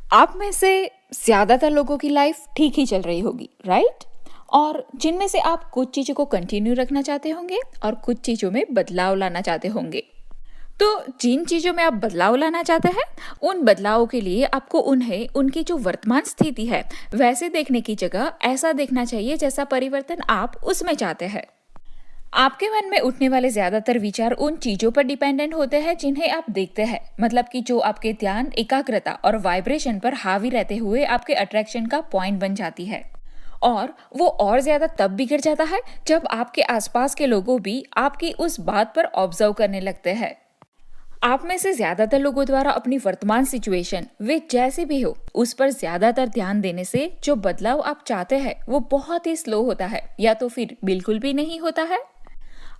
आप में से ज़्यादातर लोगों की लाइफ ठीक ही चल रही होगी, राइट? और जिनमें से आप कुछ चीज़ों को कंटिन्यू रखना चाहते होंगे और कुछ चीज़ों में बदलाव लाना चाहते होंगे। तो जिन चीज़ों में आप बदलाव लाना चाहते हैं, उन बदलावों के लिए आपको उन्हें उनकी जो वर्तमान स्थिति है, वैसे देखने की जगह ऐसा देखना चाहिए जैसा परिवर्तन आप उसमें चाहते हैं। आपके मन में उठने वाले ज्यादातर विचार उन चीजों पर डिपेंडेंट होते हैं जिन्हें आप देखते हैं, मतलब कि जो आपके ध्यान, एकाग्रता और वाइब्रेशन पर हावी रहते हुए आपके अट्रैक्शन का पॉइंट बन जाती है। और वो और ज्यादा तब बिगड़ जाता है जब आपके आसपास के लोगों भी आपकी उस बात पर ऑब्जर्व करने लगते हैं। आप में से ज्यादातर लोगों द्वारा अपनी वर्तमान सिचुएशन वे जैसे भी हो उस पर ज्यादातर ध्यान देने से जो बदलाव आप चाहते हैं वो बहुत ही स्लो होता है या तो फिर बिल्कुल भी नहीं होता है।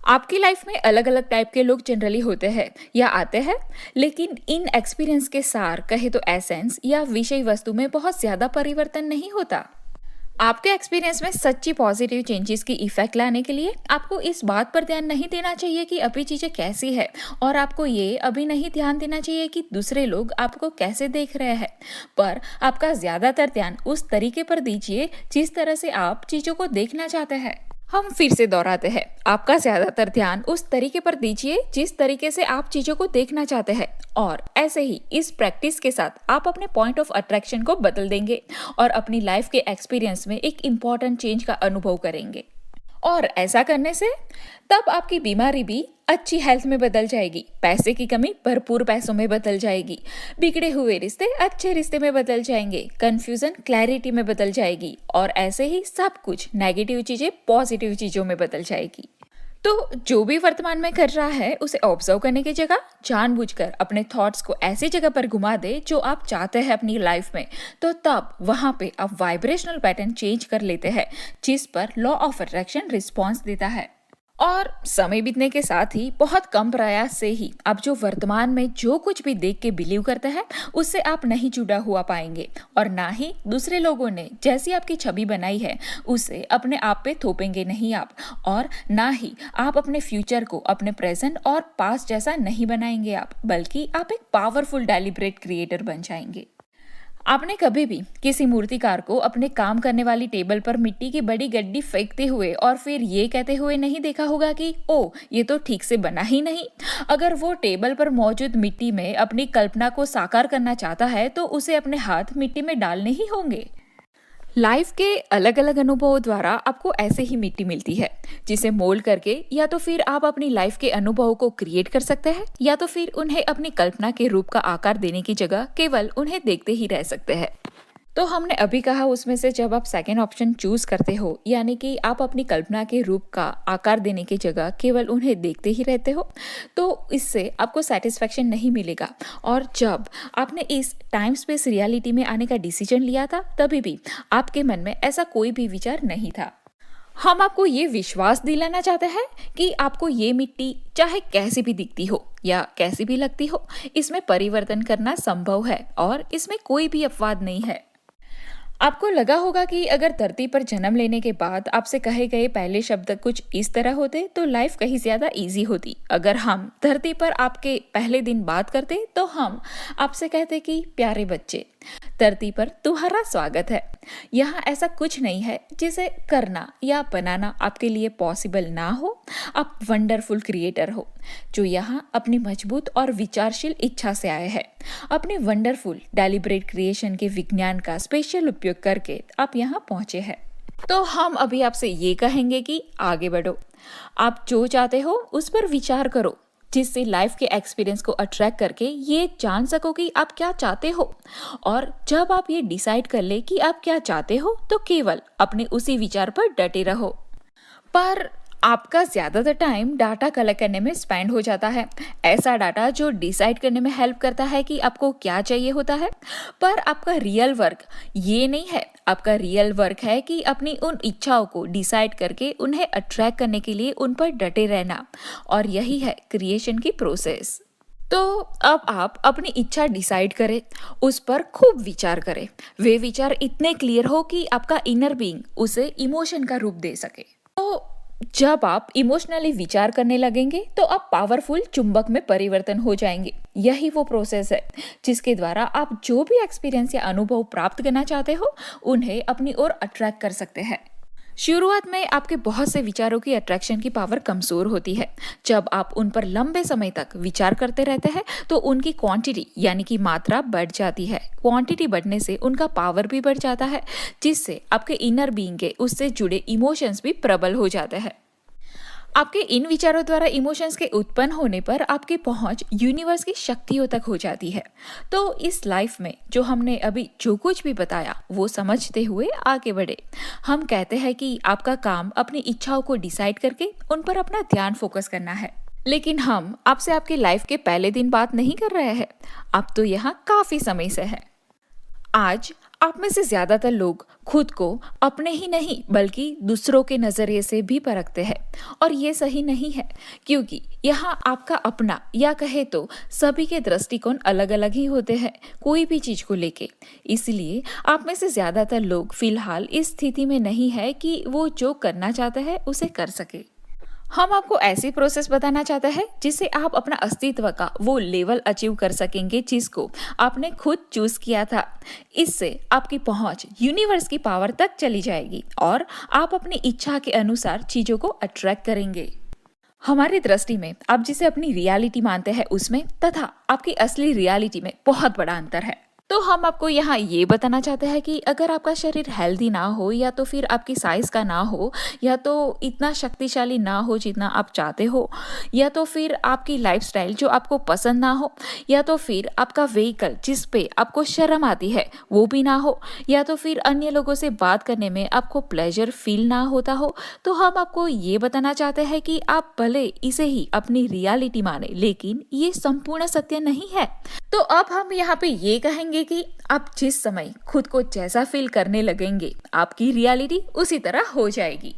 आपकी लाइफ में अलग अलग टाइप के लोग जनरली होते हैं या आते हैं, लेकिन इन एक्सपीरियंस के सार कहे तो एसेंस या विषय वस्तु में बहुत ज्यादा परिवर्तन नहीं होता। आपके एक्सपीरियंस में सच्ची पॉजिटिव चेंजेस की इफेक्ट लाने के लिए आपको इस बात पर ध्यान नहीं देना चाहिए कि अभी चीजें कैसी है, और आपको ये अभी नहीं ध्यान देना चाहिए कि दूसरे लोग आपको कैसे देख रहे हैं, पर आपका ज्यादातर ध्यान उस तरीके पर दीजिए जिस तरह से आप चीजों को देखना चाहते हैं। हम फिर से दोहराते हैं, आपका ज्यादातर ध्यान उस तरीके पर दीजिए जिस तरीके से आप चीजों को देखना चाहते हैं, और ऐसे ही इस प्रैक्टिस के साथ आप अपने पॉइंट ऑफ अट्रैक्शन को बदल देंगे और अपनी लाइफ के एक्सपीरियंस में एक इम्पॉर्टेंट चेंज का अनुभव करेंगे। और ऐसा करने से तब आपकी बीमारी भी अच्छी हेल्थ में बदल जाएगी, पैसे की कमी भरपूर पैसों में बदल जाएगी, बिगड़े हुए रिश्ते अच्छे रिश्ते में बदल जाएंगे, कंफ्यूजन क्लैरिटी में बदल जाएगी, और ऐसे ही सब कुछ नेगेटिव चीजें पॉजिटिव चीजों में बदल जाएगी। तो जो भी वर्तमान में कर रहा है उसे ऑब्जर्व करने की जगह जानबूझकर अपने थॉट्स को ऐसी जगह पर घुमा दे जो आप चाहते हैं अपनी लाइफ में, तो तब वहां पे आप वाइब्रेशनल पैटर्न चेंज कर लेते हैं जिस पर लॉ ऑफ अट्रैक्शन रिस्पॉन्स देता है। और समय बीतने के साथ ही बहुत कम प्रयास से ही आप जो वर्तमान में जो कुछ भी देख के बिलीव करते हैं उससे आप नहीं जुड़ा हुआ पाएंगे, और ना ही दूसरे लोगों ने जैसी आपकी छवि बनाई है उसे अपने आप पे थोपेंगे नहीं आप, और ना ही आप अपने फ्यूचर को अपने प्रेजेंट और पास्ट जैसा नहीं बनाएंगे आप, बल्कि आप एक पावरफुल डेलिब्रेट क्रिएटर बन जाएंगे। आपने कभी भी किसी मूर्तिकार को अपने काम करने वाली टेबल पर मिट्टी की बड़ी गड्डी फेंकते हुए और फिर ये कहते हुए नहीं देखा होगा कि ओ ये तो ठीक से बना ही नहीं। अगर वो टेबल पर मौजूद मिट्टी में अपनी कल्पना को साकार करना चाहता है तो उसे अपने हाथ मिट्टी में डालने ही होंगे। लाइफ के अलग अलग अनुभवों द्वारा आपको ऐसे ही मिट्टी मिलती है जिसे मोल्ड करके या तो फिर आप अपनी लाइफ के अनुभवों को क्रिएट कर सकते हैं, या तो फिर उन्हें अपनी कल्पना के रूप का आकार देने की जगह केवल उन्हें देखते ही रह सकते हैं। तो हमने अभी कहा उसमें से जब आप सेकेंड ऑप्शन चूज करते हो, यानी कि आप अपनी कल्पना के रूप का आकार देने की जगह केवल उन्हें देखते ही रहते हो, तो इससे आपको सेटिस्फेक्शन नहीं मिलेगा। और जब आपने इस टाइम स्पेस रियलिटी में आने का डिसीजन लिया था तभी भी आपके मन में ऐसा कोई भी विचार नहीं था। हम आपको ये विश्वास दिलाना चाहते हैं कि आपको ये मिट्टी चाहे कैसी भी दिखती हो या कैसी भी लगती हो, इसमें परिवर्तन करना संभव है और इसमें कोई भी अपवाद नहीं है। आपको लगा होगा कि अगर धरती पर जन्म लेने के बाद आपसे कहे गए पहले शब्द कुछ इस तरह होते तो लाइफ कहीं ज्यादा इजी होती। अगर हम धरती पर आपके पहले दिन बात करते तो हम आपसे कहते कि प्यारे बच्चे, धरती पर तुम्हारा स्वागत है। यहाँ ऐसा कुछ नहीं है जिसे करना या बनाना आपके लिए पॉसिबल ना हो। आप वंडरफुल क्रिएटर हो जो यहाँ अपनी मजबूत और विचारशील इच्छा से आए हैं। अपने वंडरफुल डेलिब्रेट क्रिएशन के विज्ञान का स्पेशल उपयोग करके आप यहाँ पहुंचे हैं। तो हम अभी आपसे ये कहेंगे कि आगे बढ़ो, आप जो चाहते हो उस पर विचार करो, जिससे लाइफ के एक्सपीरियंस को अट्रैक्ट करके ये जान सको कि आप क्या चाहते हो। और जब आप ये डिसाइड कर ले कि आप क्या चाहते हो तो केवल अपने उसी विचार पर डटे रहो। पर आपका ज्यादातर टाइम डाटा कलेक्ट करने में स्पेंड हो जाता है, ऐसा डाटा जो डिसाइड करने में हेल्प करता है कि आपको क्या चाहिए होता है। पर आपका रियल वर्क ये नहीं है, आपका रियल वर्क है कि अपनी उन इच्छाओं को डिसाइड करके उन्हें अट्रैक्ट करने के लिए उन पर डटे रहना, और यही है क्रिएशन की प्रोसेस। तो अब आप अपनी इच्छा डिसाइड करें, उस पर खूब विचार करें, वे विचार इतने क्लियर हो कि आपका इनर बीइंग उसे इमोशन का रूप दे सके। तो जब आप इमोशनली विचार करने लगेंगे तो आप पावरफुल चुंबक में परिवर्तन हो जाएंगे। यही वो प्रोसेस है जिसके द्वारा आप जो भी एक्सपीरियंस या अनुभव प्राप्त करना चाहते हो उन्हें अपनी ओर अट्रैक्ट कर सकते हैं। शुरुआत में आपके बहुत से विचारों की अट्रैक्शन की पावर कमजोर होती है। जब आप उन पर लंबे समय तक विचार करते रहते हैं तो उनकी क्वांटिटी यानी कि मात्रा बढ़ जाती है। क्वांटिटी बढ़ने से उनका पावर भी बढ़ जाता है, जिससे आपके इनर बीइंग के उससे जुड़े इमोशंस भी प्रबल हो जाते हैं। आपके इन विचारों द्वारा इमोशंस के उत्पन्न होने पर आपकी पहुंच यूनिवर्स की शक्तियों तक हो जाती है। तो इस लाइफ में जो हमने अभी जो कुछ भी बताया वो समझते हुए आगे बढ़े। हम कहते हैं कि आपका काम अपनी इच्छाओं को डिसाइड करके उन पर अपना ध्यान फोकस करना है। लेकिन हम आपसे आपकी लाइफ के पहले दिन बात नहीं कर रहे हैं, अब तो यहाँ काफी समय से है। आज आप में से ज्यादातर लोग खुद को अपने ही नहीं बल्कि दूसरों के नजरिए से भी परखते हैं, और ये सही नहीं है क्योंकि यहाँ आपका अपना या कहे तो सभी के दृष्टिकोण अलग अलग ही होते हैं कोई भी चीज को लेके। इसलिए आप में से ज्यादातर लोग फिलहाल इस स्थिति में नहीं है कि वो जो करना चाहते हैं उसे कर सके। हम आपको ऐसी प्रोसेस बताना चाहते हैं जिससे आप अपना अस्तित्व का वो लेवल अचीव कर सकेंगे जिसको आपने खुद चूज किया था। इससे आपकी पहुंच यूनिवर्स की पावर तक चली जाएगी और आप अपनी इच्छा के अनुसार चीजों को अट्रैक्ट करेंगे। हमारी दृष्टि में आप जिसे अपनी रियलिटी मानते हैं उसमें तथा आपकी असली रियलिटी में बहुत बड़ा अंतर है। तो हम आपको यहाँ ये बताना चाहते हैं कि अगर आपका शरीर हेल्दी ना हो या तो फिर आपकी साइज का ना हो या तो इतना शक्तिशाली ना हो जितना आप चाहते हो, या तो फिर आपकी लाइफस्टाइल जो आपको पसंद ना हो, या तो फिर आपका व्हीकल जिस पे आपको शर्म आती है वो भी ना हो, या तो फिर अन्य लोगों से बात करने में आपको प्लेजर फील ना होता हो, तो हम आपको ये बताना चाहते हैं कि आप भले इसे ही अपनी रियलिटी माने लेकिन ये संपूर्ण सत्य नहीं है। तो अब हम यहाँ पे ये कहेंगे कि आप जिस समय खुद को जैसा फील करने लगेंगे आपकी रियलिटी उसी तरह हो जाएगी।